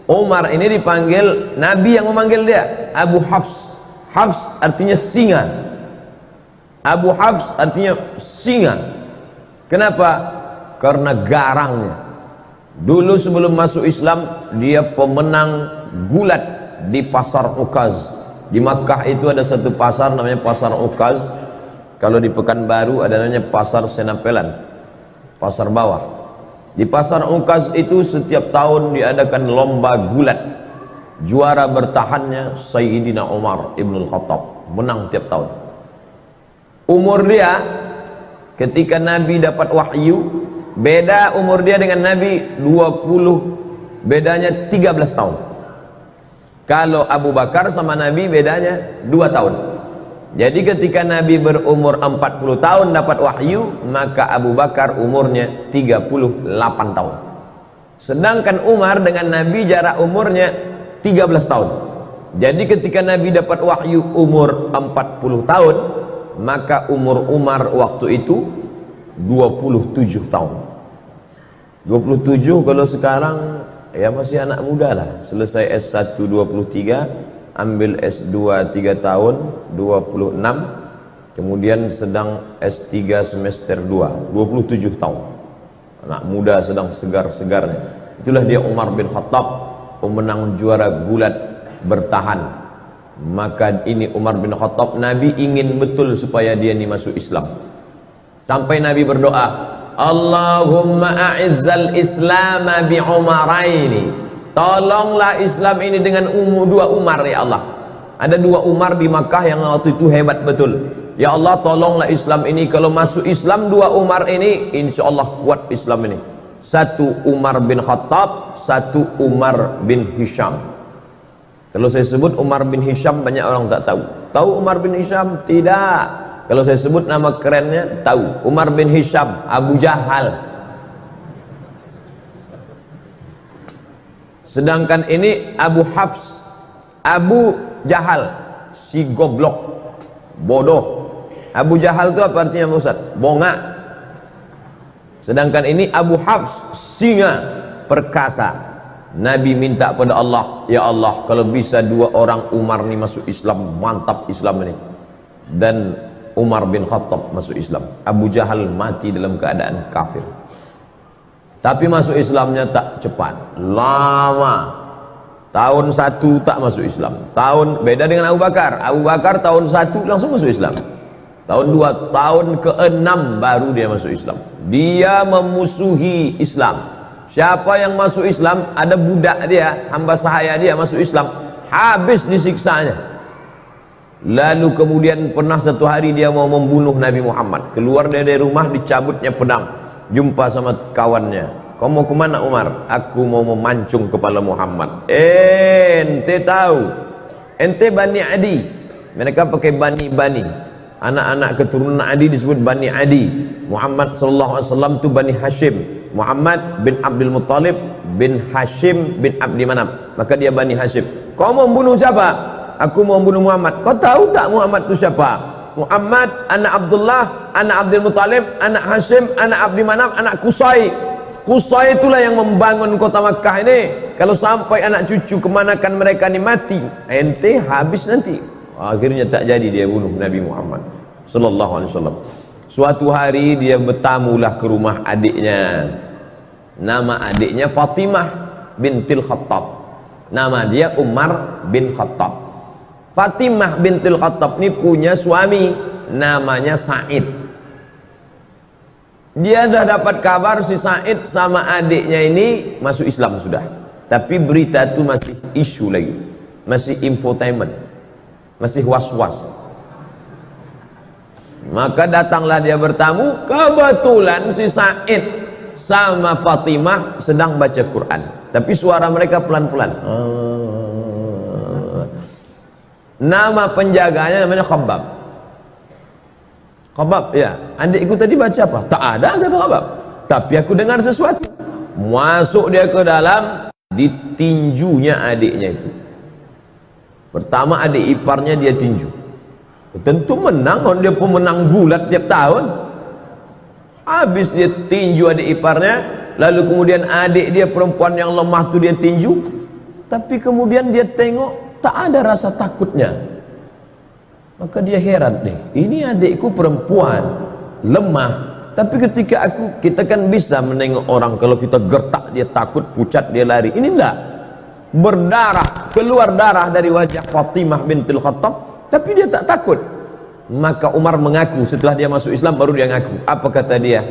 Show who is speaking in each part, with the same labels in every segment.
Speaker 1: Umar ini dipanggil, Nabi yang memanggil dia Abu Hafs. Hafs artinya singa. Abu Hafs artinya singa. Kenapa? Karena garangnya. Dulu sebelum masuk Islam dia pemenang gulat di pasar Ukaz. Di Makkah itu ada satu pasar namanya pasar Ukaz. Kalau di Pekanbaru ada namanya pasar Senapelan, pasar bawah. Di pasar Ukaz itu setiap tahun diadakan lomba gulat. Juara bertahannya Sayyidina Umar Ibn Khattab, menang tiap tahun. Umur dia ketika Nabi dapat wahyu, beda umur dia dengan Nabi 20, bedanya 13 tahun. Kalau Abu Bakar sama Nabi bedanya 2 tahun. Jadi ketika Nabi berumur 40 tahun dapat wahyu, maka Abu Bakar umurnya 38 tahun. Sedangkan Umar dengan Nabi jarak umurnya 13 tahun. Jadi ketika Nabi dapat wahyu umur 40 tahun, maka umur Umar waktu itu 27 tahun. 27 kalau sekarang ya masih anak muda lah. Selesai S1 23, ambil S2 3 tahun 26, kemudian sedang S3 semester 2 27 tahun. Anak muda sedang segar-segarnya. Itulah dia Umar bin Khattab, pemenang juara gulat bertahan. Maka ini Umar bin Khattab, Nabi ingin betul supaya dia ini masuk Islam. Sampai Nabi berdoa, Allahumma a'izzal Islam bi Umaraini. Tolonglah Islam ini dengan dua Umar ya Allah. Ada 2 Umar di Makkah yang waktu itu hebat betul. Ya Allah, tolonglah Islam ini. Kalau masuk Islam 2 Umar ini, insya Allah kuat Islam ini. 1 Umar bin Khattab, 1 Umar bin Hisham. Kalau saya sebut Umar bin Hisham banyak orang tak tahu. Tahu Umar bin Hisham? Tidak. Kalau saya sebut nama kerennya, tahu. Umar bin Hisham, Abu Jahal. Sedangkan ini Abu Hafs, Abu Jahal, si goblok, bodoh. Abu Jahal itu apa artinya Ustaz? Bongak. Sedangkan ini Abu Hafs, singa, perkasa. Nabi minta pada Allah, ya Allah, kalau bisa 2 orang Umar ini masuk Islam, mantap Islam ini. Dan Umar bin Khattab masuk Islam. Abu Jahal mati dalam keadaan kafir. Tapi masuk Islamnya tak cepat, lama. Tahun 1 tak masuk Islam. Tahun beda dengan Abu Bakar. Abu Bakar tahun 1 langsung masuk Islam. Tahun 2, tahun ke-6 baru dia masuk Islam. Dia memusuhi Islam. Siapa yang masuk Islam, ada budak dia, hamba sahaya dia masuk Islam, habis disiksanya. Lalu kemudian pernah satu hari dia mau membunuh Nabi Muhammad. Keluar dari rumah, dicabutnya pedang. Jumpa sama kawannya, kau mau kemana Umar? Aku mau memancung kepala Muhammad. Ente tahu, ente Bani Adi. Mereka pakai Bani. Anak-anak keturunan Adi disebut Bani Adi. Muhammad SAW itu Bani Hashim. Muhammad bin Abdul Muttalib bin Hashim bin Abdi Manaf. Maka dia Bani Hashim. Kau mau membunuh siapa? Aku mau membunuh Muhammad. Kau tahu tak Muhammad itu siapa? Muhammad, anak Abdullah, anak Abdul Muttalib, anak Hashim, anak Abdi Manaf, anak Qusay. Qusay itulah yang membangun kota Makkah ini. Kalau sampai anak cucu kemanakan mereka ini mati, ente habis nanti. Akhirnya tak jadi dia bunuh Nabi Muhammad sallallahu alaihi wasallam. Suatu hari dia bertamulah ke rumah adiknya. Nama adiknya Fatimah bintil Khattab. Nama dia Umar bin Khattab. Fatimah bintil Khattab ini punya suami namanya Said. Dia sudah dapat kabar si Said sama adiknya ini masuk Islam sudah. Tapi berita itu masih isu lagi, masih infotainment, masih was-was. Maka datanglah dia bertamu. Kebetulan si Said sama Fatimah sedang baca Quran, tapi suara mereka pelan-pelan. Nama penjaganya namanya Khabbab. Khabbab, ya, adikku tadi baca apa? Tak ada, kata Khabbab. Tapi aku dengar sesuatu. Masuk dia ke dalam, ditinjunya adiknya itu. Pertama adik iparnya dia tinju. Tentu menang, dia pemenang gulat tiap tahun. Habis dia tinju adik iparnya, lalu kemudian adik dia perempuan yang lemah tu dia tinju. Tapi kemudian dia tengok tak ada rasa takutnya. Maka dia heran nih, ini adikku perempuan, lemah. Tapi ketika kita kan bisa menengok orang, kalau kita gertak dia takut, pucat dia lari. Ini enggak, berdarah, keluar darah dari wajah Fatimah bintul Khattab, tapi dia tak takut. Maka Umar mengaku, setelah dia masuk Islam baru dia ngaku. Apa kata dia?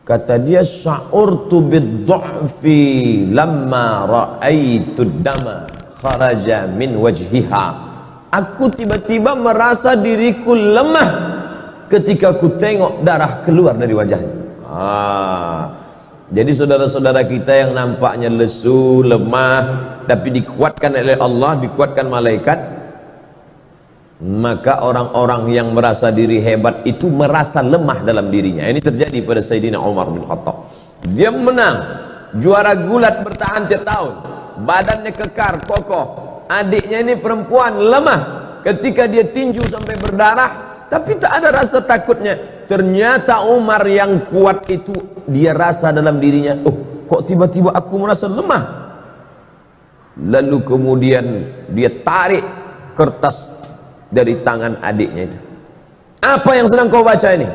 Speaker 1: Kata dia, sya'urtu bid-du'fi lamma ra'aitu dama kharaja min wajhiha. Aku tiba-tiba merasa diriku lemah ketika aku tengok darah keluar dari wajahnya. Jadi saudara-saudara kita yang nampaknya lesu, lemah, tapi dikuatkan oleh Allah, dikuatkan malaikat, maka orang-orang yang merasa diri hebat itu merasa lemah dalam dirinya. Ini terjadi pada Sayyidina Umar bin Khattab. Dia menang, juara gulat, bertahan tiap tahun, badannya kekar, kokoh. Adiknya ini perempuan, lemah. Ketika dia tinju sampai berdarah, tapi tak ada rasa takutnya. Ternyata Umar yang kuat itu, dia rasa dalam dirinya, oh kok tiba-tiba aku merasa lemah. Lalu kemudian dia tarik kertas dari tangan adiknya itu. Apa yang sedang kau baca ini?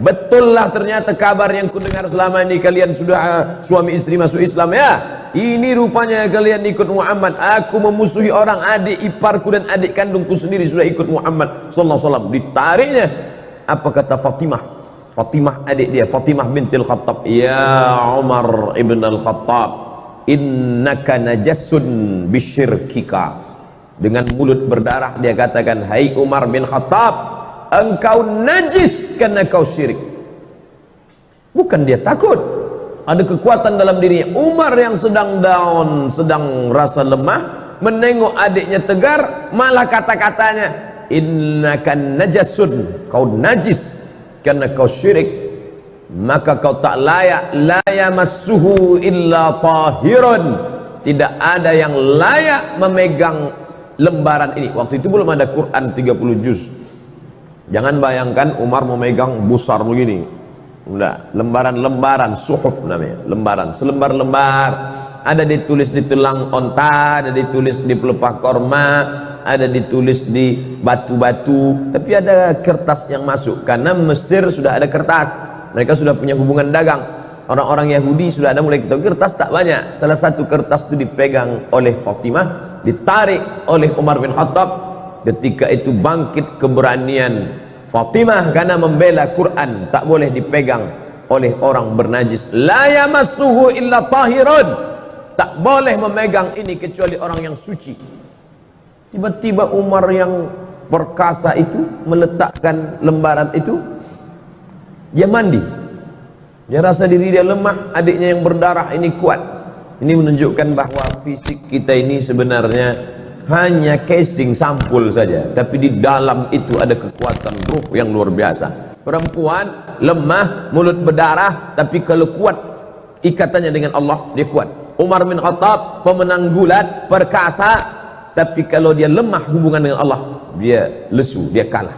Speaker 1: Betullah ternyata kabar yang kudengar selama ini, kalian sudah suami istri masuk Islam ya. Ini rupanya kalian ikut Muhammad. Aku memusuhi orang, adik iparku dan adik kandungku sendiri sudah ikut Muhammad sallallahu alaihi wasallam. Ditariknya. Apa kata Fatimah? Fatimah adik dia, Fatimah bintil Khattab. Ya Umar ibn al-Khattab, innaka najassun bisyirkika. Dengan mulut berdarah dia katakan, hai Umar bin Khattab, engkau najis karena kau syirik. Bukan dia takut, ada kekuatan dalam dirinya. Umar yang sedang down, sedang rasa lemah, menengok adiknya tegar, malah kata-katanya, innaka najasun, kau najis karena kau syirik, maka kau tak layak, la yamassuhu illa tahirun, tidak ada yang layak memegang lembaran ini. Waktu itu belum ada Quran 30 juz. Jangan bayangkan Umar memegang besar begini. Enggak, lembaran-lembaran, suhuf namanya, lembaran, selembar-lembar. Ada ditulis di tulang onta, ada ditulis di pelepah korma, ada ditulis di batu-batu. Tapi ada kertas yang masuk, karena Mesir sudah ada kertas, mereka sudah punya hubungan dagang. Orang-orang Yahudi sudah ada mulai ketahui, kertas tak banyak. Salah satu kertas itu dipegang oleh Fatimah, ditarik oleh Umar bin Khattab. Ketika itu bangkit keberanian Fatimah karena membela Quran, tak boleh dipegang oleh orang bernajis. La yamassuhu illa tahirun, tak boleh memegang ini kecuali orang yang suci. Tiba-tiba Umar yang perkasa itu meletakkan lembaran itu, dia mandi. Dia rasa diri dia lemah, adiknya yang berdarah ini kuat. Ini menunjukkan bahwa fisik kita ini sebenarnya hanya casing, sampul saja, tapi di dalam itu ada kekuatan ruh yang luar biasa. Perempuan lemah, mulut berdarah, tapi kalau kuat ikatannya dengan Allah, dia kuat. Umar bin Khattab pemenang gulat, perkasa, tapi kalau dia lemah hubungan dengan Allah, dia lesu, dia kalah.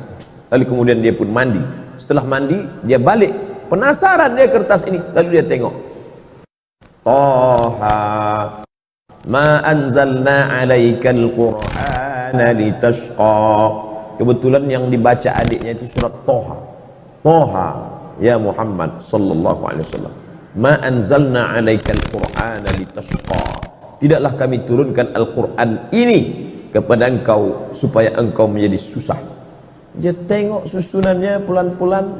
Speaker 1: Lalu kemudian dia pun mandi. Setelah mandi dia balik, penasaran dia kertas ini, lalu dia tengok, Toha ma anzalna alaikal qur'ana litashqa. Kebetulan yang dibaca adiknya itu surat Toha. Toha ya Muhammad sallallahu alaihi wasallam, ma anzalna alaikal qur'ana litashqa, tidaklah kami turunkan Al-Quran ini kepada engkau supaya engkau menjadi susah. Dia tengok susunannya pelan-pelan.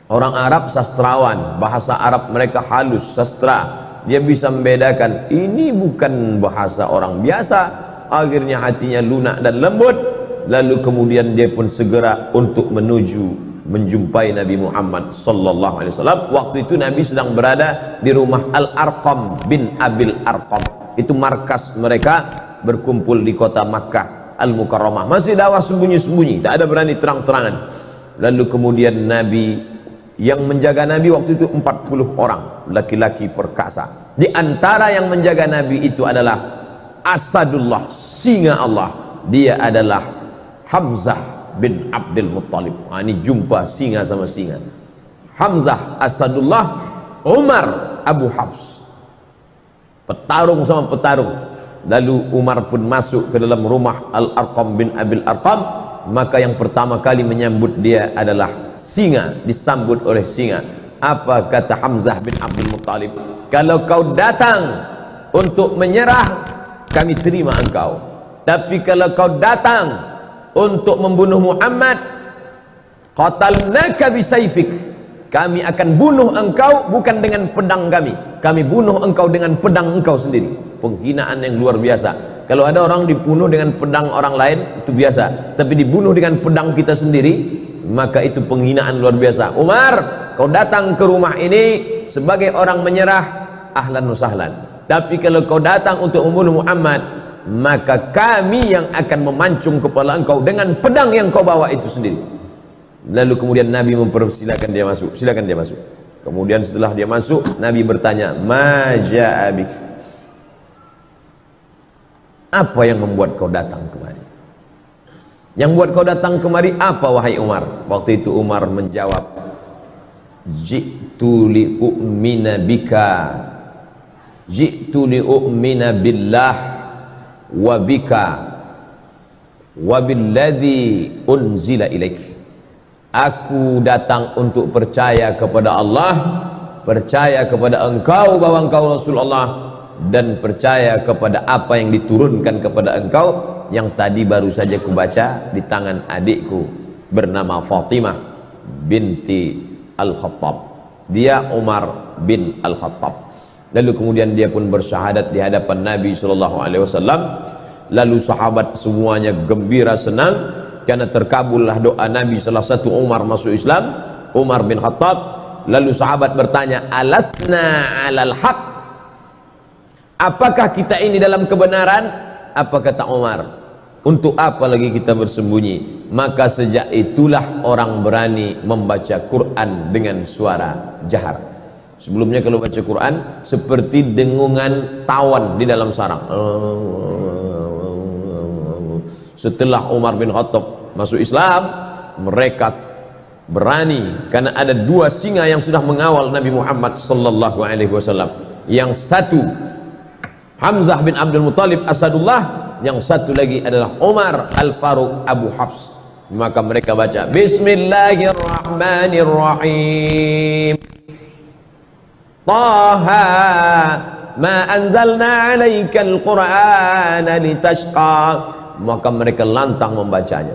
Speaker 1: Orang Arab sastrawan, bahasa Arab mereka halus, sastra. Dia bisa membedakan ini bukan bahasa orang biasa. Akhirnya hatinya lunak dan lembut. Lalu kemudian dia pun segera untuk menuju menjumpai Nabi Muhammad sallallahu alaihi wasallam. Waktu itu Nabi sedang berada di rumah Al-Arqam bin Abil Arqam. Itu markas mereka berkumpul di kota Makkah Al-Mukarramah. Masih dakwah sembunyi-sembunyi, tak ada berani terang-terangan. Lalu kemudian Nabi, yang menjaga Nabi waktu itu 40 orang laki-laki perkasa. Di antara yang menjaga Nabi itu adalah Asadullah, singa Allah. Dia adalah Hamzah bin Abdul Muttalib. Ini jumpa singa sama singa. Hamzah Asadullah, Umar Abu Hafs. petarung sama petarung. Lalu Umar pun masuk ke dalam rumah Al-Arqam bin Abil Arqam, maka yang pertama kali menyambut dia adalah singa, disambut oleh singa. Apa kata Hamzah bin Abdul Muttalib? Kalau kau datang untuk menyerah, kami terima engkau, tapi kalau kau datang untuk membunuh Muhammad, qatalnaka bisayfik, kami akan bunuh engkau bukan dengan pedang kami bunuh engkau dengan pedang engkau sendiri. Penghinaan yang luar biasa. Kalau ada orang dibunuh dengan pedang orang lain itu biasa, tapi dibunuh dengan pedang kita sendiri, maka itu penghinaan luar biasa. Umar, kau datang ke rumah ini sebagai orang menyerah, ahlan wa sahlan, tapi kalau kau datang untuk membunuh Muhammad, maka kami yang akan memancung kepala engkau dengan pedang yang kau bawa itu sendiri. Lalu kemudian Nabi mempersilakan dia masuk, silakan dia masuk. Kemudian setelah dia masuk, Nabi bertanya, ma ja'abik, apa yang membuat kau datang kemari? Yang buat kau datang kemari apa, wahai Umar? Waktu itu Umar menjawab, ji'tu li'u'mina bika, ji'tu li'u'mina billah wa bika wa billadhi unzila ilaik. Aku datang untuk percaya kepada Allah, percaya kepada engkau bahwa engkau Rasulullah, dan percaya kepada apa yang diturunkan kepada engkau, yang tadi baru saja kubaca di tangan adikku bernama Fatimah binti Al-Khattab. Dia Umar bin Al-Khattab. Lalu kemudian dia pun bersyahadat di hadapan Nabi SAW. Lalu sahabat semuanya gembira senang karena terkabullah doa Nabi. Salah satu Umar masuk Islam, Umar bin Khattab. Lalu sahabat bertanya, alasna alal haq, apakah kita ini dalam kebenaran? Apa kata Umar? Untuk apa lagi kita bersembunyi? Maka sejak itulah orang berani membaca Quran dengan suara jahar. Sebelumnya kalau baca Quran seperti dengungan tawon di dalam sarang. Setelah Umar bin Khattab masuk Islam, mereka berani karena ada dua singa yang sudah mengawal Nabi Muhammad sallallahu alaihi wasallam. Yang satu Hamzah bin Abdul Muttalib Asadullah, yang satu lagi adalah Umar Al-Faruq Abu Hafs. Maka mereka baca Bismillahirrahmanirrahim, Taha ma anzalna alaikal qur'ana litashqa. Maka mereka lantang membacanya.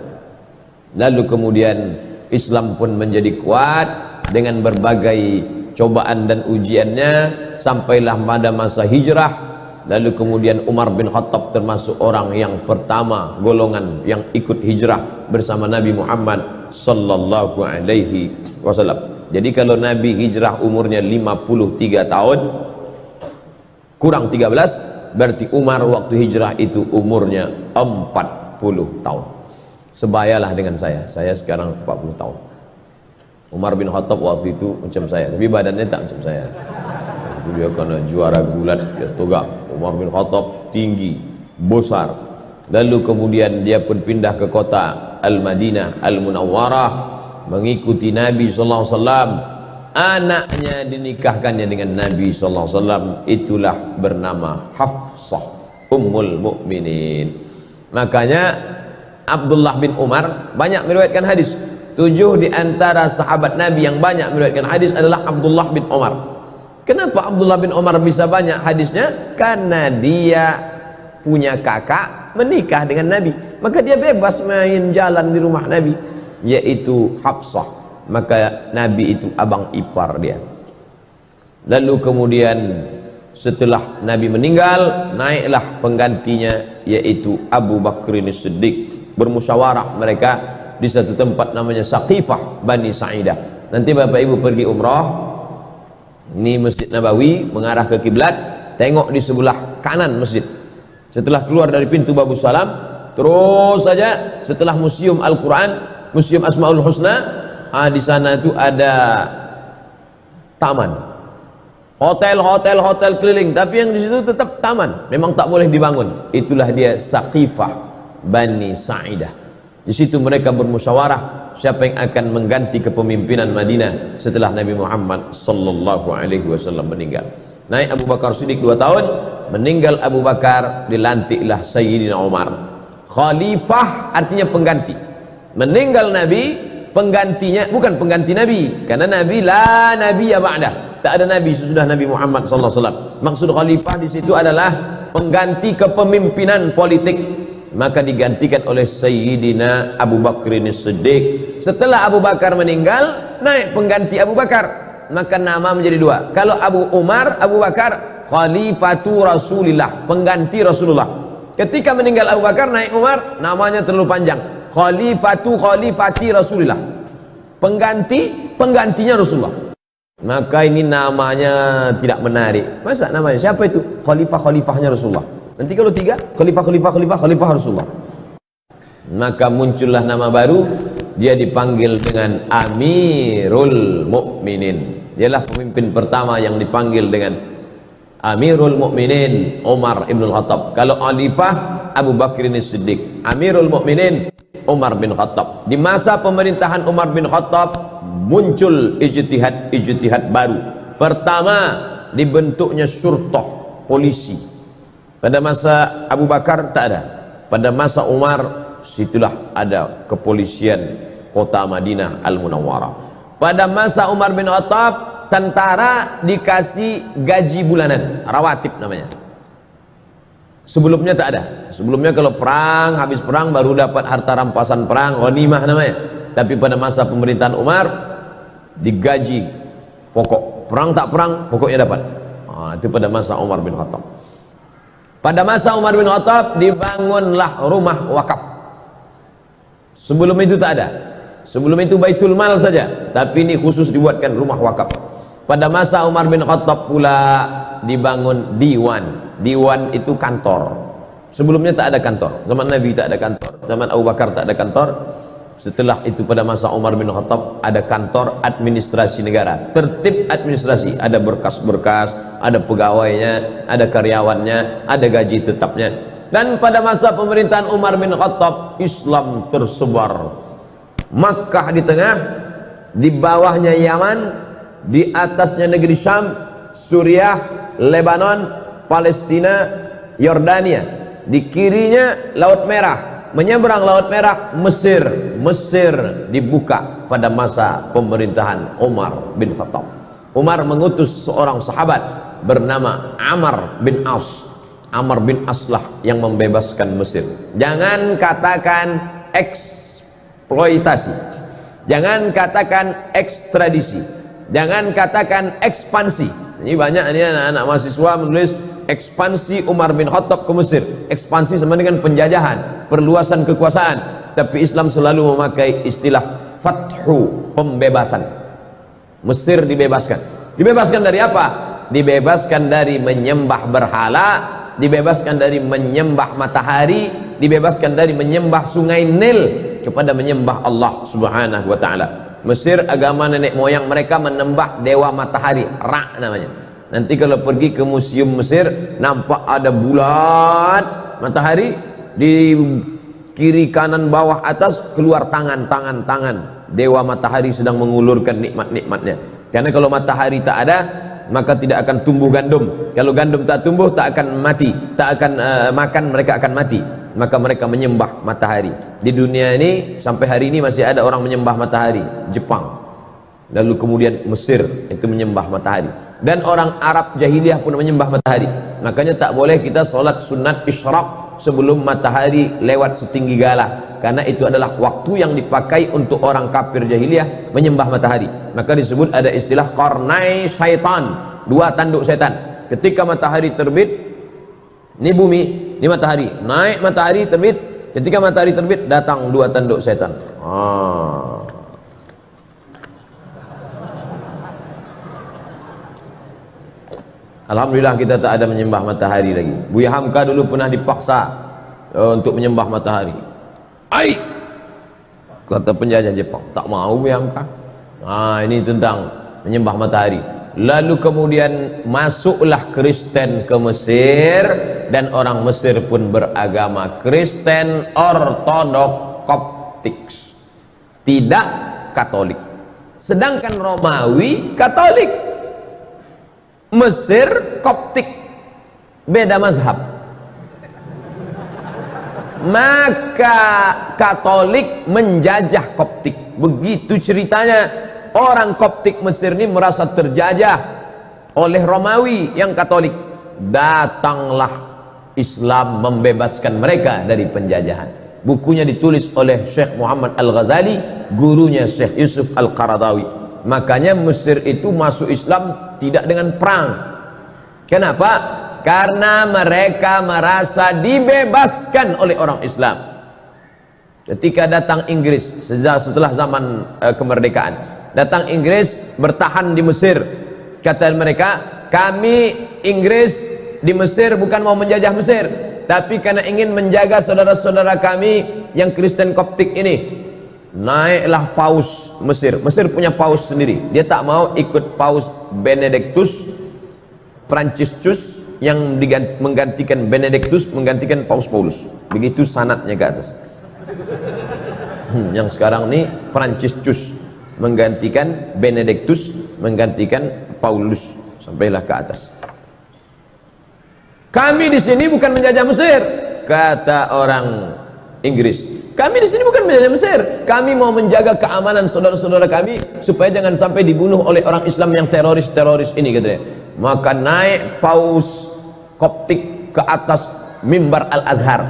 Speaker 1: Lalu kemudian Islam pun menjadi kuat dengan berbagai cobaan dan ujiannya, sampailah pada masa hijrah. Lalu kemudian Umar bin Khattab termasuk orang yang pertama golongan yang ikut hijrah bersama Nabi Muhammad sallallahu alaihi wasallam. Jadi kalau Nabi hijrah umurnya 53 tahun kurang 13, berarti Umar waktu hijrah itu umurnya 40 tahun. Sebayalah dengan saya sekarang 40 tahun. Umar bin Khattab waktu itu macam saya, tapi badannya tak macam saya. Itu dia karena juara gulat, dia tegak. Umar bin Khattab tinggi, besar. Lalu kemudian dia pun pindah ke kota Al-Madinah Al-Munawwarah, mengikuti Nabi SAW. Anaknya dinikahkannya dengan Nabi SAW, itulah bernama Hafsah Ummul Mukminin. Makanya Abdullah bin Umar banyak meriwayatkan hadis. 7 di antara sahabat Nabi yang banyak meriwayatkan hadis adalah Abdullah bin Umar. Kenapa Abdullah bin Umar bisa banyak hadisnya? Karena dia punya kakak menikah dengan Nabi, maka dia bebas main jalan di rumah Nabi, yaitu Hafsah. Maka Nabi itu abang ipar dia. Lalu kemudian setelah Nabi meninggal, naiklah penggantinya, yaitu Abu Bakrin Siddiq. Bermusyawarah mereka di satu tempat namanya Saqifah Bani Sa'idah. Nanti Bapak Ibu pergi umrah, ini Masjid Nabawi mengarah ke kiblat, tengok di sebelah kanan masjid. Setelah keluar dari pintu Babus Salam, terus saja setelah Museum Al-Quran, Museum Asmaul Husna, di sana itu ada taman, hotel keliling, tapi yang di situ tetap taman, memang tak boleh dibangun. Itulah dia Saqifah Bani Sa'idah. Di situ mereka bermusyawarah siapa yang akan mengganti kepemimpinan Madinah setelah Nabi Muhammad sallallahu alaihi wasallam meninggal. Naik Abu Bakar Siddiq 2 tahun, meninggal Abu Bakar, dilantiklah Sayyidina Umar. Khalifah artinya pengganti. Meninggal Nabi, penggantinya bukan pengganti Nabi, karena Nabi la nabiyya ba'dah, tak ada Nabi sesudah Nabi Muhammad SAW. Maksud khalifah di situ adalah pengganti kepemimpinan politik, maka digantikan oleh Sayyidina Abu Bakr As-Siddiq. Setelah Abu Bakar meninggal, naik pengganti Abu Bakar, maka nama menjadi dua. Kalau Abu Umar, Abu Bakar, Khalifatu Rasulillah, pengganti Rasulullah. Ketika meninggal Abu Bakar, naik Umar, namanya terlalu panjang, Khalifati Rasulillah, penggantinya Rasulullah. Maka ini namanya tidak menarik. Masa namanya siapa itu? Khalifahnya Rasulullah. Nanti kalau tiga, khalifah Rasulullah. Maka muncullah nama baru, dia dipanggil dengan Amirul Mukminin. Dialah pemimpin pertama yang dipanggil dengan Amirul Mukminin, Umar ibn Khattab. Kalau khalifah, Abu Bakr As-Siddiq. Amirul Mukminin, Umar bin Khattab. Di masa pemerintahan Umar bin Khattab muncul ijtihad baru. Pertama, dibentuknya syurtah, polisi. Pada masa Abu Bakar tak ada. Pada masa Umar, situlah ada kepolisian kota Madinah Al-Munawwarah. Pada masa Umar bin Khattab, tentara dikasih gaji bulanan, rawatib namanya. Sebelumnya tak ada. Sebelumnya kalau perang, habis perang baru dapat harta rampasan perang, ghanimah namanya. Tapi pada masa pemerintahan Umar digaji pokok. Perang tak perang, pokoknya dapat. Itu pada masa Umar bin Khattab. Pada masa Umar bin Khattab dibangunlah rumah wakaf. Sebelum itu tak ada. Sebelum itu Baitul Mal saja, tapi ini khusus dibuatkan rumah wakaf. Pada masa Umar bin Khattab pula dibangun diwan. Diwan itu kantor. Sebelumnya tak ada kantor. Zaman Nabi tak ada kantor. Zaman Abu Bakar tak ada kantor. Setelah itu pada masa Umar bin Khattab ada kantor administrasi negara. Tertib administrasi. Ada berkas-berkas, ada pegawainya, ada karyawannya, ada gaji tetapnya. Dan pada masa pemerintahan Umar bin Khattab, Islam tersebar. Makkah di tengah, di bawahnya Yaman, di atasnya negeri Syam, Suriah, Lebanon, Palestina, Yordania. Di kirinya Laut Merah, menyeberang Laut Merah Mesir. Mesir dibuka pada masa pemerintahan Umar bin Khattab. Umar mengutus seorang sahabat bernama Amr bin As. Amr bin As lah yang membebaskan Mesir. Jangan katakan eksploitasi, jangan katakan ekstradisi, jangan katakan ekspansi. Ini banyak ini anak-anak mahasiswa menulis ekspansi Umar bin Khattab ke Mesir. Ekspansi sama dengan penjajahan, perluasan kekuasaan. Tapi Islam selalu memakai istilah fathu, pembebasan. Mesir dibebaskan. Dibebaskan dari apa? Dibebaskan dari menyembah berhala, dibebaskan dari menyembah matahari, dibebaskan dari menyembah sungai Nil, kepada menyembah Allah Subhanahu wa taala. Mesir agama nenek moyang mereka menyembah dewa matahari, Ra namanya. Nanti kalau pergi ke museum Mesir, nampak ada bulat matahari, di kiri kanan bawah atas keluar tangan dewa matahari sedang mengulurkan nikmat-nikmatnya. Karena kalau matahari tak ada, maka tidak akan tumbuh gandum. Kalau gandum tak tumbuh, tak akan mati, tak akan makan, mereka akan mati. Maka mereka menyembah matahari. Di dunia ini sampai hari ini masih ada orang menyembah matahari. Jepang, lalu kemudian Mesir itu menyembah matahari, dan orang Arab jahiliyah pun menyembah matahari. Makanya tak boleh kita sholat sunat isyraq sebelum matahari lewat setinggi gala, karena itu adalah waktu yang dipakai untuk orang kafir jahiliyah menyembah matahari. Maka disebut ada istilah qarnai syaitan, dua tanduk setan. Ketika matahari terbit, ini bumi, ini matahari, naik matahari terbit. Ketika matahari terbit, datang dua tanduk setan. Alhamdulillah kita tak ada menyembah matahari lagi. Buya Hamka dulu pernah dipaksa untuk menyembah matahari. Ai, kata penjajah Jepang, tak mau Buya Hamka. Ini tentang menyembah matahari. Lalu kemudian masuklah Kristen ke Mesir, dan orang Mesir pun beragama Kristen Ortodok Koptik, tidak Katolik. Sedangkan Romawi Katolik, Mesir Koptik. beda mazhab. Maka Katolik menjajah Koptik. Begitu ceritanya. Orang Koptik Mesir ini merasa terjajah oleh Romawi yang Katolik. Datanglah Islam membebaskan mereka dari penjajahan. Bukunya ditulis oleh Syekh Muhammad Al-Ghazali, gurunya Syekh Yusuf Al-Qaradawi. Makanya Mesir itu masuk Islam tidak dengan perang. Kenapa? Karena mereka merasa dibebaskan oleh orang Islam. Ketika datang Inggris setelah zaman kemerdekaan, datang Inggris bertahan di Mesir. Kata mereka, kami Inggris di Mesir bukan mau menjajah Mesir, tapi karena ingin menjaga saudara-saudara kami yang Kristen Koptik ini. Naiklah paus Mesir. Mesir punya paus sendiri. Dia tak mau ikut paus Benedictus Franciscus yang menggantikan Benedictus, menggantikan Paus Paulus. Begitu sanadnya ke atas. Yang sekarang ini Franciscus menggantikan Benedictus, menggantikan Paulus, sampailah ke atas. Kami di sini bukan menjajah Mesir, kata orang Inggris. Kami di sini bukan menjajah Mesir. Kami mau menjaga keamanan saudara-saudara kami supaya jangan sampai dibunuh oleh orang Islam yang teroris-teroris ini, katanya. Maka naik Paus Koptik ke atas mimbar Al-Azhar.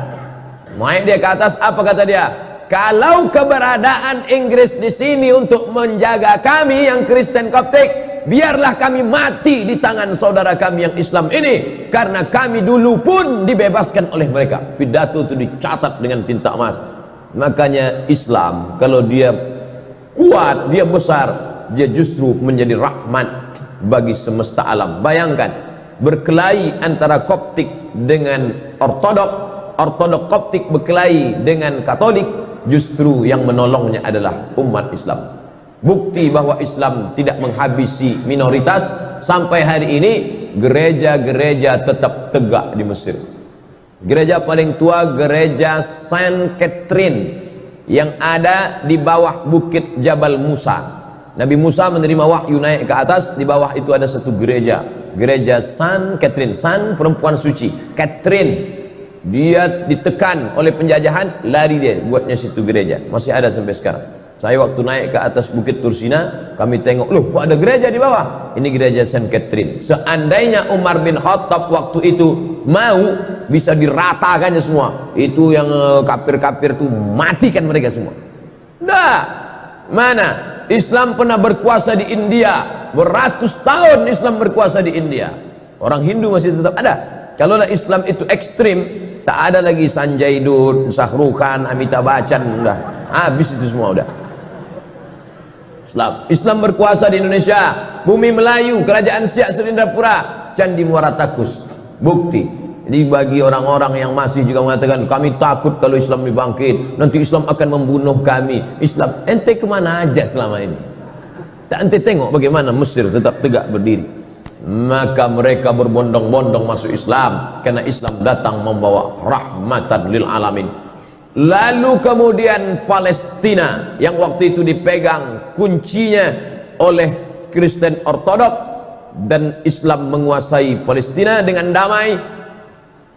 Speaker 1: Naik dia ke atas, apa kata dia? Kalau keberadaan Inggris di sini untuk menjaga kami yang Kristen Koptik, biarlah kami mati di tangan saudara kami yang Islam ini, karena kami dulu pun dibebaskan oleh mereka. Pidato itu dicatat dengan tinta emas. Makanya Islam kalau dia kuat, dia besar, dia justru menjadi rahmat bagi semesta alam. Bayangkan berkelahi antara Koptik dengan Ortodok, Ortodok Koptik berkelahi dengan Katolik, justru yang menolongnya adalah umat Islam. Bukti bahwa Islam tidak menghabisi minoritas. Sampai hari ini gereja-gereja tetap tegak di Mesir. Gereja paling tua gereja Saint Catherine yang ada di bawah bukit Jabal Musa. Nabi Musa menerima wahyu naik ke atas, di bawah itu ada satu gereja, gereja Saint Catherine, Saint perempuan suci, Catherine. Dia ditekan oleh penjajahan, lari dia buatnya situ gereja, masih ada sampai sekarang. Saya waktu naik ke atas bukit Tursina, kami tengok, loh kok ada gereja di bawah? Ini gereja Saint Catherine. Seandainya Umar bin Khattab waktu itu mau, bisa diratakannya semua. Itu yang kafir-kafir itu matikan mereka semua. Nah, mana? Islam pernah berkuasa di India, beratus tahun Islam berkuasa di India. Orang Hindu masih tetap ada. Kalau Islam itu ekstrim, tak ada lagi Sanjay Dutt, Shahrukh Khan, Amitabh Bachchan, udah habis itu semua udah. Islam berkuasa di Indonesia, bumi Melayu, kerajaan Siak Serindrapura, Candi Muara Takus. Bukti. Jadi bagi orang-orang yang masih juga mengatakan kami takut kalau Islam dibangkit, nanti Islam akan membunuh kami. Islam, ente kemana aja selama ini? Tak ente tengok bagaimana Mesir tetap tegak berdiri. Maka mereka berbondong-bondong masuk Islam karena Islam datang membawa rahmatan lil alamin. Lalu kemudian Palestina yang waktu itu dipegang kuncinya oleh Kristen Ortodok dan Islam menguasai Palestina dengan damai.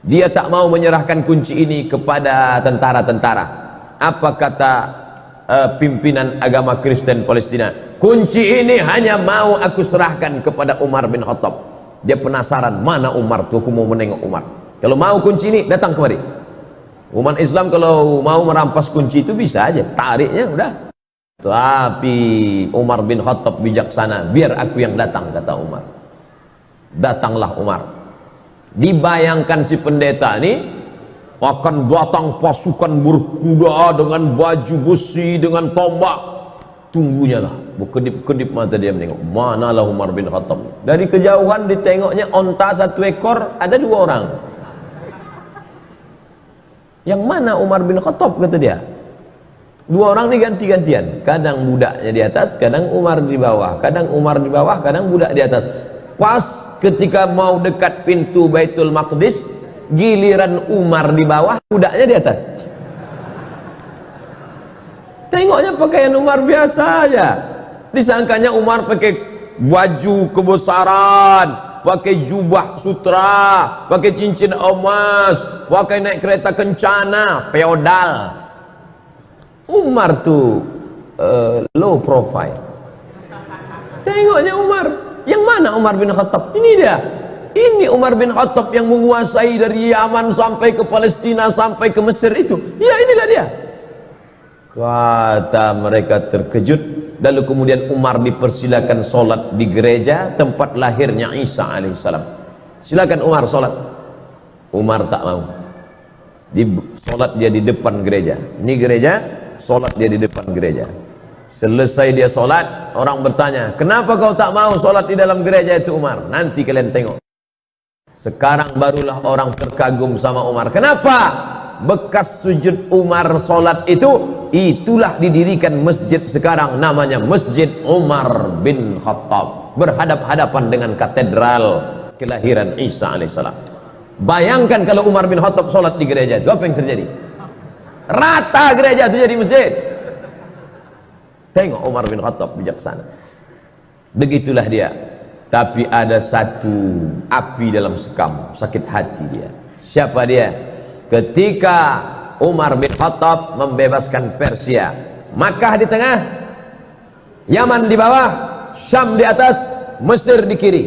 Speaker 1: Dia tak mau menyerahkan kunci ini kepada tentara-tentara. Apa kata pimpinan agama Kristen Palestina? Kunci ini hanya mau aku serahkan kepada Umar bin Khattab. Dia penasaran, mana Umar tuh, aku mau menengok Umar. Kalau mau kunci ini, datang kemari. Umat Islam kalau mau merampas kunci itu bisa aja, tariknya udah. Tapi Umar bin Khattab bijaksana, biar aku yang datang, kata Umar. Datanglah Umar. Dibayangkan si pendeta ini akan datang pasukan berkuda dengan baju besi, dengan tombak. Tunggunya lah, berkedip-kedip mata dia menengok, manalah Umar bin Khattab. Dari kejauhan ditengoknya onta satu ekor, ada dua orang. Yang mana Umar bin Khattab, kata dia. Dua orang ini ganti-gantian, kadang budaknya di atas, kadang Umar di bawah, kadang Umar di bawah, kadang budak di atas. Pas ketika mau dekat pintu Baitul Maqdis, giliran Umar di bawah, budaknya di atas. Tengoknya pakaian Umar biasa aja, disangkanya Umar pakai baju kebesaran, pakai jubah sutra, pakai cincin emas, pakai naik kereta kencana, feodal. Umar tuh low profile. Tengoknya Umar, yang mana Umar bin Khattab? Ini dia. Ini Umar bin Khattab yang menguasai dari Yaman sampai ke Palestina, sampai ke Mesir itu. Ya, inilah dia. Kata mereka terkejut. Lalu kemudian Umar dipersilakan solat di gereja tempat lahirnya Isa alaihissalam. Silakan Umar solat. Umar tak mau. Solat dia di depan gereja. Ini gereja, solat dia di depan gereja. Selesai dia solat, orang bertanya, kenapa kau tak mau solat di dalam gereja itu Umar? Nanti kalian tengok. Sekarang barulah orang terkagum sama Umar. Kenapa? Bekas sujud Umar solat itu, itulah didirikan masjid sekarang, namanya Masjid Umar bin Khattab, berhadap-hadapan dengan katedral kelahiran Isa alaihissalam. Bayangkan kalau Umar bin Khattab solat di gereja itu, apa yang terjadi? Rata gereja itu jadi masjid. Tengok Umar bin Khattab bijaksana. Begitulah dia. Tapi ada satu api dalam sekam, sakit hati dia. Siapa dia? Ketika Umar bin Khattab membebaskan Persia, Makkah di tengah, Yaman di bawah, Syam di atas, Mesir di kiri.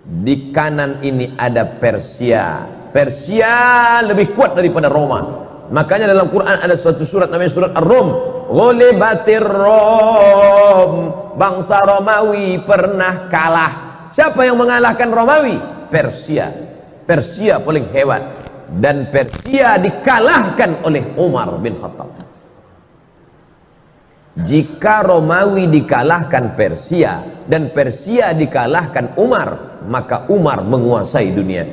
Speaker 1: Di kanan ini ada Persia. Persia lebih kuat daripada Roma. Makanya dalam Quran ada suatu surat namanya surat Ar-Rum. Ghulibatir Rom, bangsa Romawi pernah kalah. Siapa yang mengalahkan Romawi? Persia. Persia paling hebat. Dan Persia dikalahkan oleh Umar bin Khattab. Jika Romawi dikalahkan Persia dan Persia dikalahkan Umar, maka Umar menguasai dunia.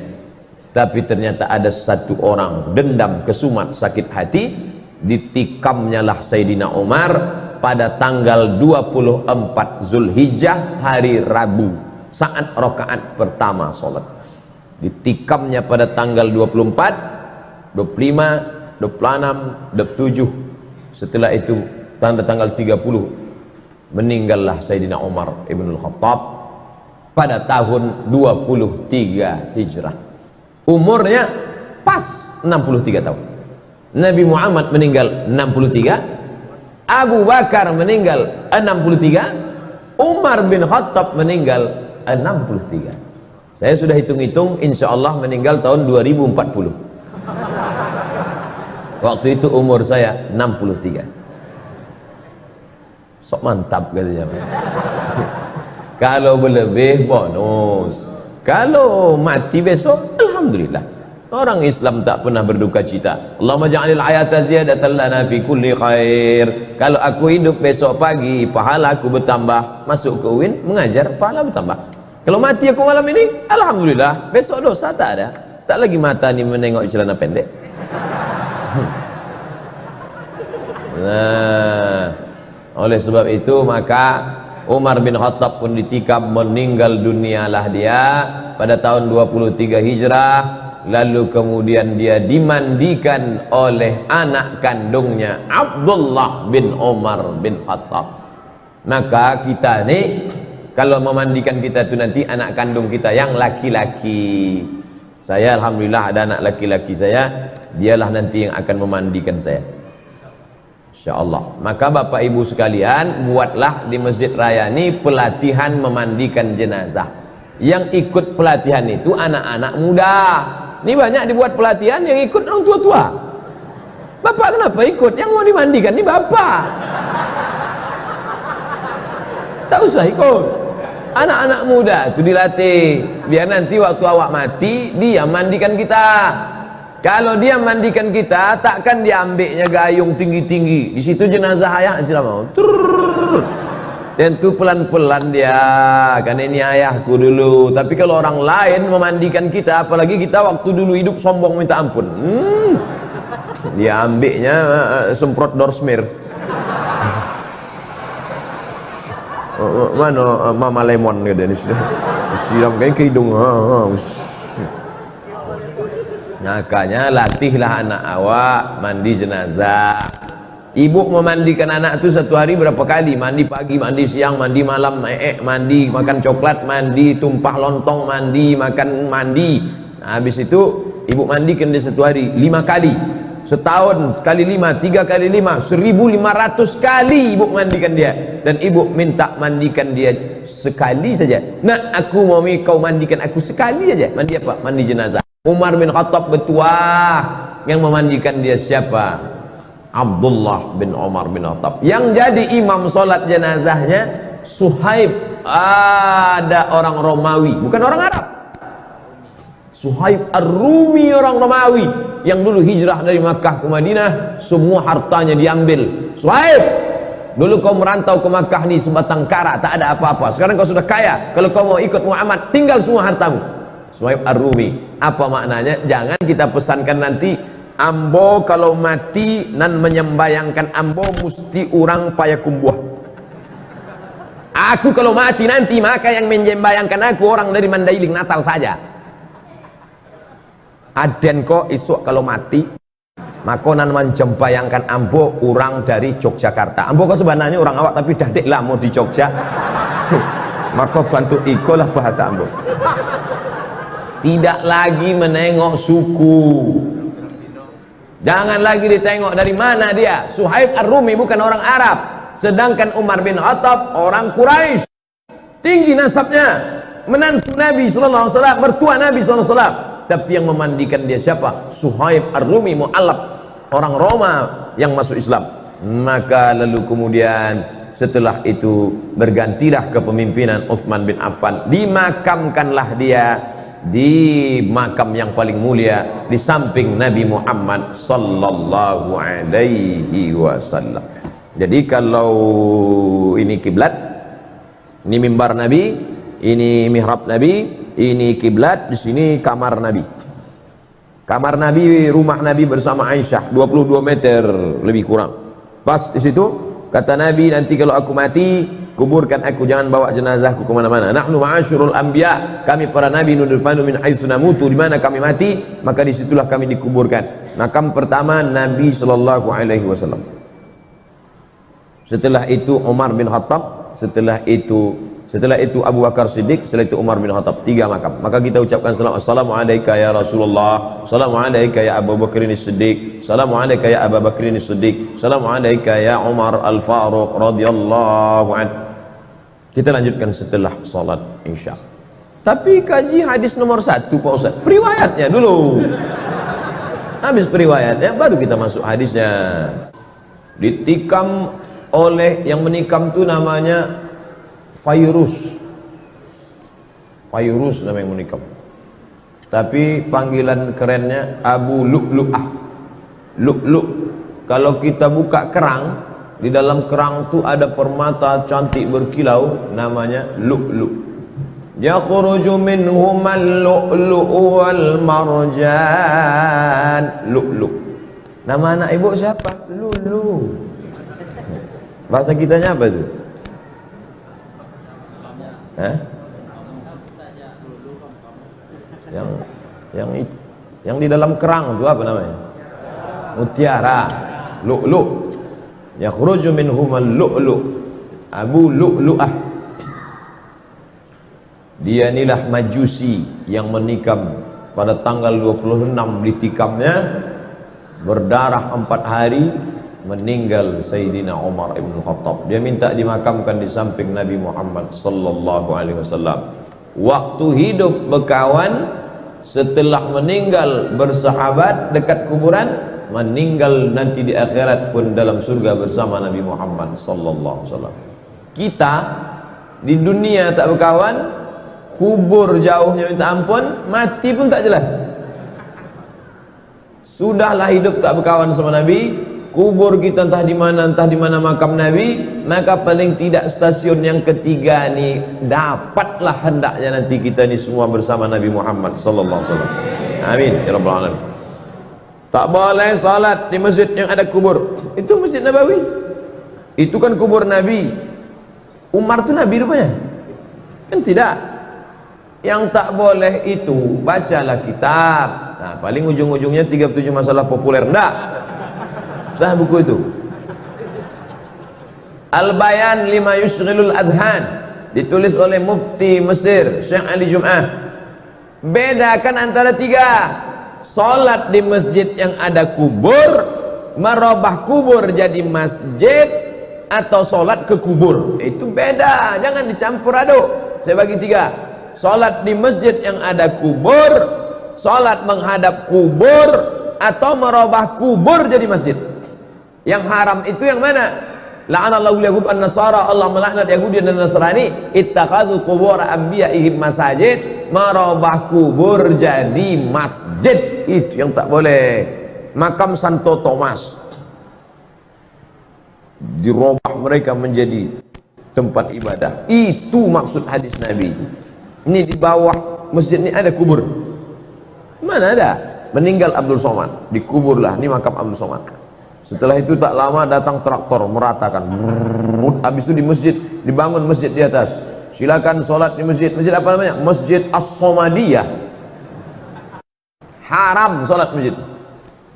Speaker 1: Tapi ternyata ada satu orang dendam, kesumat, sakit hati, ditikamnya lah Sayyidina Umar pada tanggal 24 Zulhijjah, hari Rabu, saat rakaat pertama sholat. Ditikamnya pada tanggal 24, 25, 26, 27. Setelah itu tanggal 30 meninggallah Sayyidina Umar ibnul Khattab pada tahun 23 Hijrah. Umurnya pas 63 tahun. Nabi Muhammad meninggal 63, Abu Bakar meninggal 63, Umar bin Khattab meninggal 63. Saya sudah hitung-hitung, insya Allah meninggal tahun 2040. Waktu itu umur saya 63. Sok mantap katanya. Kalau berlebih bonus. Kalau mati besok, alhamdulillah. Orang Islam tak pernah berduka cita. Allahumma ja'alil hayata ziyadatan lana fi kulli khair. Kalau aku hidup besok pagi, pahala aku bertambah. Masuk ke UIN, mengajar, pahala bertambah. Kalau mati aku malam ini, alhamdulillah. Besok dosa tak ada. Tak lagi mata ni menengok celana pendek. Nah, oleh sebab itu maka Umar bin Khattab pun ditikam, meninggal dunialah dia pada tahun 23 Hijrah. Lalu kemudian dia dimandikan oleh anak kandungnya Abdullah bin Umar bin Khattab. Maka kita ni kalau memandikan kita tu nanti anak kandung kita yang laki-laki. Saya alhamdulillah ada anak laki-laki saya, dialah nanti yang akan memandikan saya, insyaallah. Maka Bapak Ibu sekalian, buatlah di Masjid Raya ini pelatihan memandikan jenazah. Yang ikut pelatihan itu anak-anak muda. Ini banyak dibuat pelatihan yang ikut orang tua-tua. Bapak kenapa ikut? Yang mau dimandikan ini bapak. Tak usah ikut. Anak-anak muda itu dilatih biar nanti waktu awak mati dia mandikan kita. Kalau dia mandikan kita, takkan dia ambilnya gayung tinggi-tinggi. Di situ jenazah ayah sudah mau. Dan tu pelan-pelan dia, kan ini ayahku dulu. Tapi kalau orang lain memandikan kita, apalagi kita waktu dulu hidup sombong minta ampun. Dia ambilnya semprot dorsmir. Mana Mama Lemon gitu disiram kayak ke hidung. Makanya latihlah anak awak mandi jenazah. Ibu memandikan anak itu satu hari berapa kali? Mandi pagi, mandi siang, mandi malam, mandi, makan coklat, mandi, tumpah lontong, mandi, makan, mandi. Nah, habis itu ibu mandikan dia satu hari 5 kali. Setahun kali 5, 3 kali 5, 1500 kali ibu mandikan dia. Dan ibu minta mandikan dia sekali saja. Nah, aku mau kau mandikan aku sekali saja. Mandi apa? Mandi jenazah. Umar bin Khattab bertuah, yang memandikan dia siapa? Abdullah bin Umar bin Khattab. Yang jadi imam solat jenazahnya Suhaib. Ada orang Romawi, bukan orang Arab. Suhaib Ar-Rumi, orang Romawi yang dulu hijrah dari Makkah ke Madinah, semua hartanya diambil. Suhaib, dulu kau merantau ke Makkah nih sebatang kara, tak ada apa-apa. Sekarang kau sudah kaya, kalau kau mau ikut Muhammad, tinggal semua hartamu. Suhaib Ar-Rumi. Apa maknanya? Jangan kita pesankan nanti ambo kalau mati nan menyembayangkan ambo mesti orang payakumbuh. Aku kalau mati nanti maka yang menyembayangkan aku orang dari Mandailing Natal saja. Aden kok isuk kalau mati maka nan menyembayangkan ambo orang dari Yogyakarta. Ambo kok sebenarnya orang awak tapi dadik lah mau di Jogja. Maka bantu iko lah bahasa ambo. Tidak lagi menengok suku. Jangan lagi ditengok dari mana dia. Suhaib Ar-Rumi bukan orang Arab. Sedangkan Umar bin Khattab orang Quraisy. Tinggi nasabnya. Menantu Nabi sallallahu alaihi wasallam, mertua Nabi sallallahu alaihi wasallam. Tapi yang memandikan dia siapa? Suhaib Ar-Rumi mu'allab, orang Roma yang masuk Islam. Maka lalu kemudian setelah itu bergantilah kepemimpinan Utsman bin Affan. Dimakamkanlah dia di makam yang paling mulia di samping Nabi Muhammad sallallahu alaihi wasallam. Jadi kalau ini kiblat, ini mimbar Nabi, ini mihrab Nabi, ini kiblat, di sini kamar Nabi. Kamar Nabi, rumah Nabi bersama Aisyah 22 meter lebih kurang. Pas di situ kata Nabi, nanti kalau aku mati kuburkan aku, jangan bawa jenazahku kemana-mana. Nahnu ma'asyurul anbiya, kami para nabi nudfanu min haitsu namutu, di mana kami mati maka disitulah kami dikuburkan. Makam pertama Nabi sallallahu alaihi wasallam. Setelah itu Umar bin Khattab, setelah itu Abu Bakar Siddiq, setelah itu Umar bin Khattab. 3 makam. Maka kita ucapkan salam, assalamu alayka ya Rasulullah, assalamu alayka ya Abu Bakr Siddiq, assalamu alayka ya Abu Bakr Siddiq, assalamu alayka ya Umar Al-Faruq radhiyallahu anhu. Kita lanjutkan setelah salat Isya. Tapi kaji hadis nomor 1 Pak Ustaz, periwayatnya dulu. Habis periwayatnya baru kita masuk hadisnya. Ditikam oleh yang menikam itu namanya Fayrus. Fayrus nama yang menikam. Tapi panggilan kerennya Abu Lu'lu'ah. Lu'lu'. Kalau kita buka kerang, di dalam kerang itu ada permata cantik berkilau, namanya lu'lu'. Yakhruju minhumal lu'lu'u wal marjan. Lu'lu'. Nama anak ibu siapa? Lulu. Bahasa kitanya apa itu? Hah? Yang di dalam kerang itu apa namanya? Mutiara. Lu'lu'. Yakhruju minhumal lu'lu'. Abu Lu'lu'ah. Dia inilah Majusi yang menikam pada tanggal 26 ditikamnya, berdarah 4 hari, meninggal Sayyidina Umar ibn Khattab. Dia minta dimakamkan di samping Nabi Muhammad sallallahu alaihi wasallam. Waktu hidup berkawan, setelah meninggal bersahabat dekat kuburan, meninggal nanti di akhirat pun dalam surga bersama Nabi Muhammad sallallahu alaihi wasallam. Kita di dunia tak berkawan, kubur jauhnya minta ampun, mati pun tak jelas. Sudahlah hidup tak berkawan sama Nabi, kubur kita entah di mana makam Nabi, maka paling tidak stasiun yang ketiga ni dapatlah hendaknya nanti kita ni semua bersama Nabi Muhammad sallallahu alaihi wasallam. Amin ya rabbal alamin. Tak boleh salat di masjid yang ada kubur. Itu Masjid Nabawi. Itu kan kubur Nabi. Umar tu Nabi rupanya? Kan tidak. Yang tak boleh itu bacalah kitab. Nah, paling ujung-ujungnya 37 masalah populer. Enggak. Sah buku itu. Al-Bayan lima yushghilul adhan, ditulis oleh Mufti Mesir Syekh Ali Jum'ah. Bedakan antara tiga: salat di masjid yang ada kubur, merubah kubur jadi masjid, atau salat ke kubur. Itu beda, jangan dicampur aduk. Saya bagi tiga: salat di masjid yang ada kubur, salat menghadap kubur, atau merubah kubur jadi masjid. Yang haram itu yang mana? La'anallahu yahud an-nasara, Allah melaknat Yahudi dan Nasrani, ittakhadhu qubur anbiya'ihim masajid, merubah kubur jadi masjid. Itu yang tak boleh. Makam Santo Thomas dirubah mereka menjadi tempat ibadah. Itu maksud hadis Nabi itu. Ini di bawah masjid ini ada kubur. Mana ada? Meninggal Abdul Somad, dikuburlah, ini makam Abdul Somad. Setelah itu tak lama datang traktor meratakan. Habis itu di masjid dibangun masjid di atas. Silakan sholat di masjid. Masjid apa namanya? Masjid As-Somadiyah. Haram sholat masjid.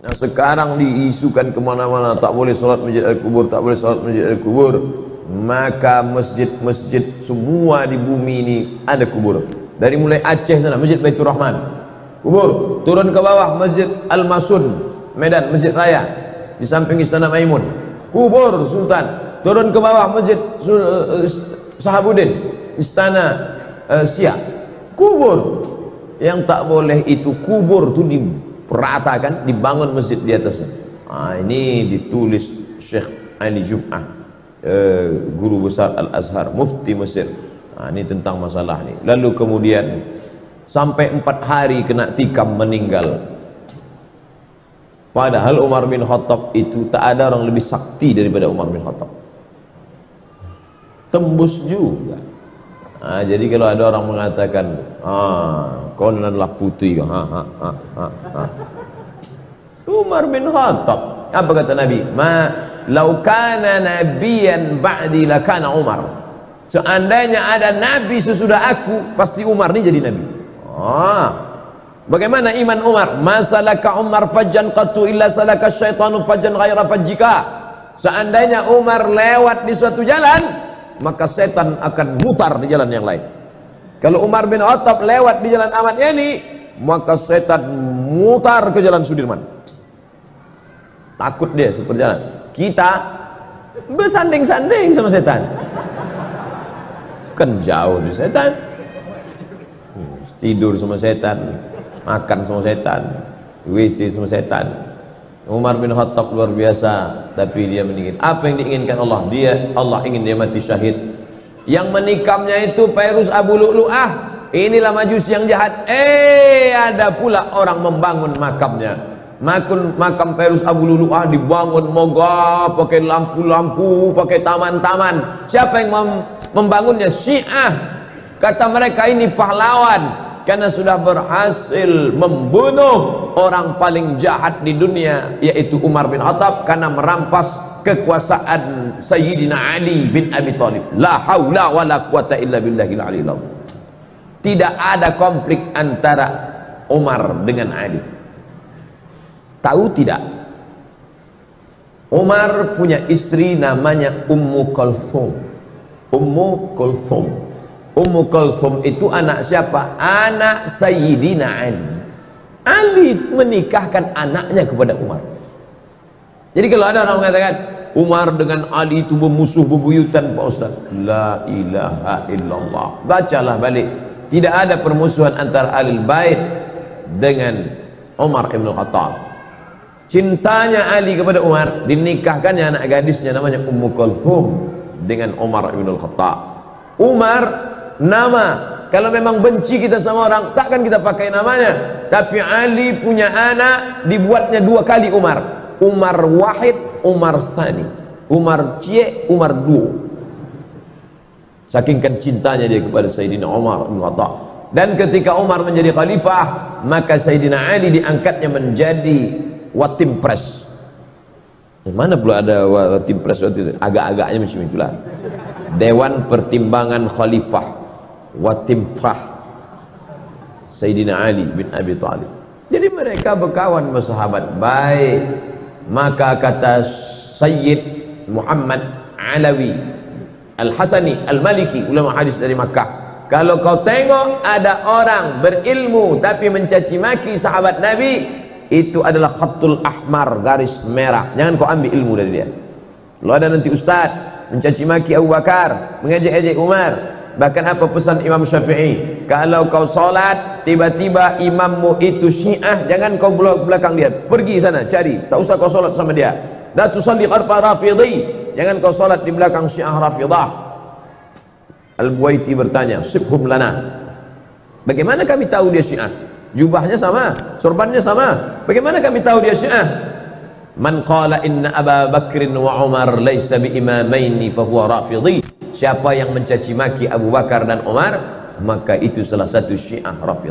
Speaker 1: Nah sekarang diisukan kemana-mana, tak boleh sholat masjid al-kubur, tak boleh sholat masjid al-kubur. Maka masjid-masjid semua di bumi ini ada kubur. Dari mulai Aceh sana, Masjid Baitur Rahman, kubur. Turun ke bawah, Masjid Al-Masun, Medan, Masjid Raya, di samping Istana Maimun, kubur Sultan. Turun ke bawah, Masjid Sahabuddin, Istana Siak, kubur. Yang tak boleh itu kubur itu diperatakan, dibangun masjid di atasnya. Ini ditulis Syekh Ali Jum'ah, guru besar Al-Azhar, Mufti Mesir. Ini tentang masalah ini. Lalu kemudian sampai 4 hari kena tikam, meninggal. Padahal Umar bin Khattab itu tak ada orang lebih sakti daripada Umar bin Khattab. Tembus juga. Jadi kalau ada orang mengatakan, konanlah putih, Umar bin Khattab. Apa kata Nabi? Lau kana nabiyan ba'di lakana Umar. Seandainya ada nabi sesudah aku, pasti Umar ini jadi nabi. Bagaimana iman Umar? Masalaka Umar fajjan qattu illa salaka syaitanu fajjan ghaira fajjika. Seandainya Umar lewat di suatu jalan, maka setan akan mutar di jalan yang lain. Kalau Umar bin Khattab lewat di jalan Ahmad Yani, maka setan mutar ke jalan Sudirman. Takut dia seperjalan. Kita bersanding-sanding sama setan. Kan jauh dari setan. Tidur sama setan, makan sama setan, WC sama setan. Umar bin Khattab luar biasa, tapi dia meninggal. Apa yang diinginkan Allah? Allah ingin dia mati syahid. Yang menikamnya itu Fairuz Abu Lu'lu'ah. Inilah majusi yang jahat. Ada pula orang membangun makamnya. Makam Fairuz Abu Lu'lu'ah dibangun megah, pakai lampu-lampu, pakai taman-taman. Siapa yang membangunnya? Syiah. Kata mereka ini pahlawan, karena sudah berhasil membunuh orang paling jahat di dunia, yaitu Umar bin Khattab, karena merampas kekuasaan Sayyidina Ali bin Abi Thalib. La haula wa la quwata illa billahil aliyil azim. Tidak ada konflik antara Umar dengan Ali. Tahu tidak? Umar punya istri namanya Ummu Kulthum. Ummu Kulthum. Ummu Kulthum itu anak siapa? Anak Sayyidina Ali. Ali menikahkan anaknya kepada Umar. Jadi kalau ada orang mengatakan Umar dengan Ali itu bermusuh bebuyutan, Pak Ustaz, la ilaha illallah. Bacalah balik. Tidak ada permusuhan antara Ahlul Bait dengan Umar ibn Khattab. Cintanya Ali kepada Umar, dinikahkannya anak gadisnya namanya Ummu Kulthum dengan Umar ibn Khattab. Umar nama, kalau memang benci kita sama orang, takkan kita pakai namanya. Tapi Ali punya anak, dibuatnya 2 kali Umar. Umar Wahid, Umar Sani. Umar Cie, Umar Duo. Saking kan cintanya dia kepada Sayyidina Umar bin Khattab. Dan ketika Umar menjadi khalifah, maka Sayyidina Ali diangkatnya menjadi Watim Pres. Mana pula ada Watim Pres waktu itu? Agak-agaknya macam itulah. Dewan Pertimbangan Khalifah Watim Prah Sayyidina Ali bin Abi Thalib. Jadi mereka berkawan bersahabat baik. Maka kata Sayyid Muhammad Alawi Al-Hasani Al-Maliki, ulama hadis dari Makkah, kalau kau tengok ada orang berilmu tapi mencaci maki sahabat Nabi, itu adalah khatul ahmar, garis merah, jangan kau ambil ilmu dari dia. Kalau ada nanti ustaz mencaci maki Abu Bakar, mengejek-ejek Umar, bahkan apa pesan Imam Syafi'i, kalau kau solat tiba-tiba imammu itu Syiah, jangan kau belakang dia, pergi sana cari, tak usah kau solat sama dia. La tusalli khalfa rafidhi, jangan kau solat di belakang Syiah Rafidah. Al-Buwaiti bertanya, sifhum lana, bagaimana kami tahu dia Syiah? Jubahnya sama, sorbannya sama, bagaimana kami tahu dia Syiah? Man qala inna Aba Bakrin wa Umar laysa bi imamaini fahuwa rafidhi, siapa yang mencaci maki Abu Bakar dan Umar, maka itu salah satu Syiah Rafidah.